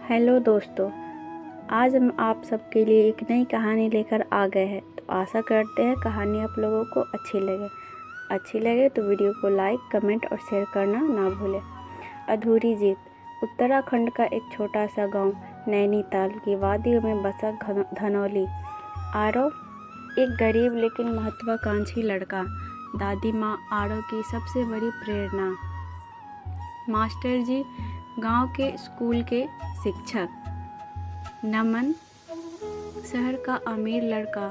Hello दोस्तों, आज हम आप सबके लिए एक नई कहानी लेकर आ गए हैं। तो आशा करते हैं कहानी आप लोगों को अच्छी लगे तो वीडियो को लाइक, कमेंट और शेयर करना ना भूलें। अधूरी जीत। उत्तराखंड का एक छोटा सा गांव नैनीताल की वादियों में बसा धनौली। आरव एक गरीब लेकिन महत्वाकांक्षी लड़का। दादी माँ आरव की सबसे बड़ी प्रेरणा। मास्टर जी गांव के स्कूल के शिक्षक। नमन शहर का अमीर लड़का,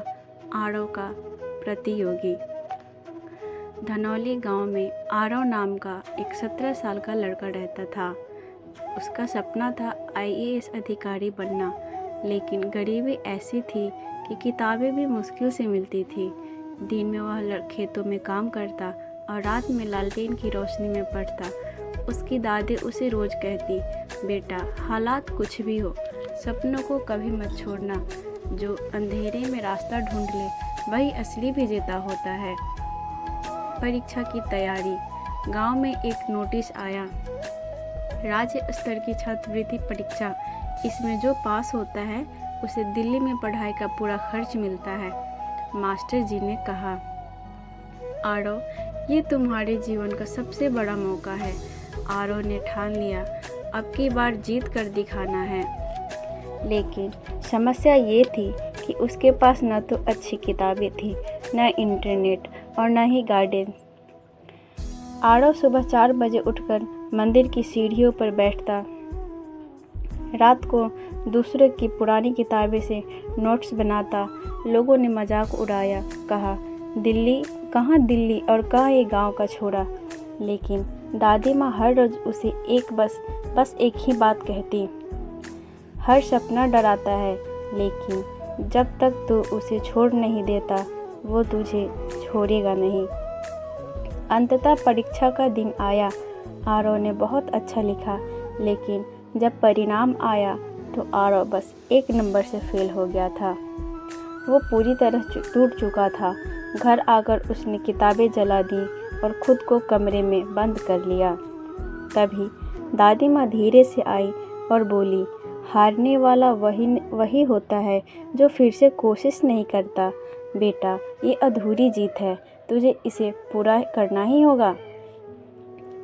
आरव का प्रतियोगी। धनौली गांव में आरव नाम का एक 17 साल का लड़का रहता था। उसका सपना था आईएएस अधिकारी बनना, लेकिन गरीबी ऐसी थी कि किताबें भी मुश्किल से मिलती थी। दिन में वह खेतों में काम करता और रात में लालटेन की रोशनी में पढ़ता। उसकी दादी उसे रोज कहती, बेटा हालात कुछ भी हो, सपनों को कभी मत छोड़ना। जो अंधेरे में रास्ता ढूंढ ले वही असली विजेता होता है। परीक्षा की तैयारी। गांव में एक नोटिस आया, राज्य स्तर की छात्रवृत्ति परीक्षा। इसमें जो पास होता है उसे दिल्ली में पढ़ाई का पूरा खर्च मिलता है। मास्टर जी ने कहा, आरव ये तुम्हारे जीवन का सबसे बड़ा मौका है। आरव ने ठान लिया, अब की बार जीत कर दिखाना है। लेकिन समस्या ये थी कि उसके पास न तो अच्छी किताबें थी, न इंटरनेट और न ही गाइडेंस। आरव सुबह 4 बजे उठकर मंदिर की सीढ़ियों पर बैठता। रात को दूसरे की पुरानी किताबें से नोट्स बनाता। लोगों ने मजाक उड़ाया, कहा दिल्ली और कहाँ ये गांव का छोरा। लेकिन दादी माँ हर रोज उसे बस एक ही बात कहती, हर सपना डराता है, लेकिन जब तक तू उसे छोड़ नहीं देता वो तुझे छोड़ेगा नहीं। अंततः परीक्षा का दिन आया। आरव ने बहुत अच्छा लिखा, लेकिन जब परिणाम आया तो आरव बस 1 नंबर से फेल हो गया था। वो पूरी तरह टूट चुका था। घर आकर उसने किताबें जला दी और खुद को कमरे में बंद कर लिया। तभी दादी माँ धीरे से आई और बोली, हारने वाला वही होता है जो फिर से कोशिश नहीं करता। बेटा ये अधूरी जीत है, तुझे इसे पूरा करना ही होगा।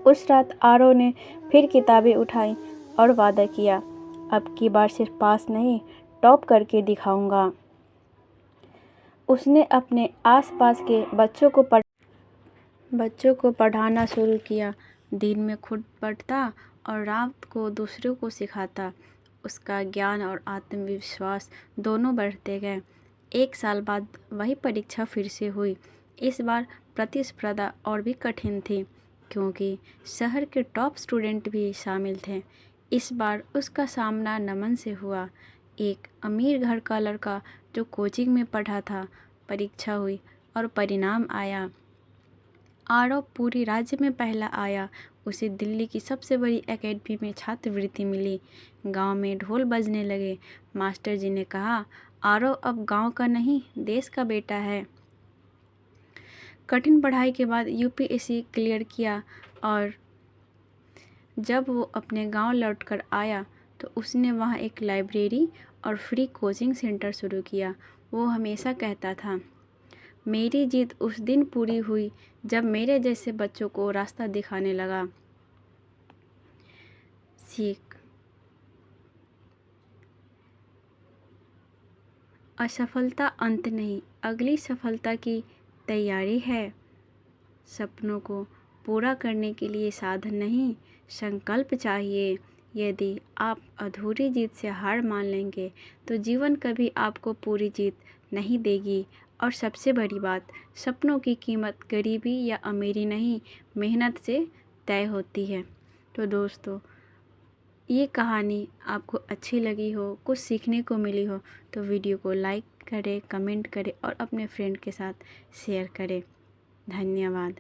उस रात आरव ने फिर किताबें उठाई और वादा किया, अब की बार सिर्फ पास नहीं, टॉप करके दिखाऊंगा। उसने अपने आसपास के बच्चों को पढ़ाना शुरू किया। दिन में खुद पढ़ता और रात को दूसरों को सिखाता। उसका ज्ञान और आत्मविश्वास दोनों बढ़ते गए। 1 साल बाद वही परीक्षा फिर से हुई। इस बार प्रतिस्पर्धा और भी कठिन थी, क्योंकि शहर के टॉप स्टूडेंट भी शामिल थे। इस बार उसका सामना नमन से हुआ, एक अमीर घर का लड़का जो कोचिंग में पढ़ा था। परीक्षा हुई और परिणाम आया। आरव पूरी राज्य में पहला आया। उसे दिल्ली की सबसे बड़ी एकेडमी में छात्रवृत्ति मिली। गांव में ढोल बजने लगे। मास्टर जी ने कहा, आरव अब गांव का नहीं, देश का बेटा है। कठिन पढ़ाई के बाद यूपीएससी क्लियर किया और जब वो अपने गांव लौटकर आया तो उसने वहां एक लाइब्रेरी और फ्री कोचिंग सेंटर शुरू किया। वो हमेशा कहता था, मेरी जीत उस दिन पूरी हुई जब मेरे जैसे बच्चों को रास्ता दिखाने लगा। सीख। असफलता अंत नहीं, अगली सफलता की तैयारी है। सपनों को पूरा करने के लिए साधन नहीं, संकल्प चाहिए। यदि आप अधूरी जीत से हार मान लेंगे तो जीवन कभी आपको पूरी जीत नहीं देगी। और सबसे बड़ी बात, सपनों की कीमत गरीबी या अमीरी नहीं, मेहनत से तय होती है। तो दोस्तों, ये कहानी आपको अच्छी लगी हो, कुछ सीखने को मिली हो तो वीडियो को लाइक करें, कमेंट करें और अपने फ्रेंड के साथ शेयर करें। धन्यवाद।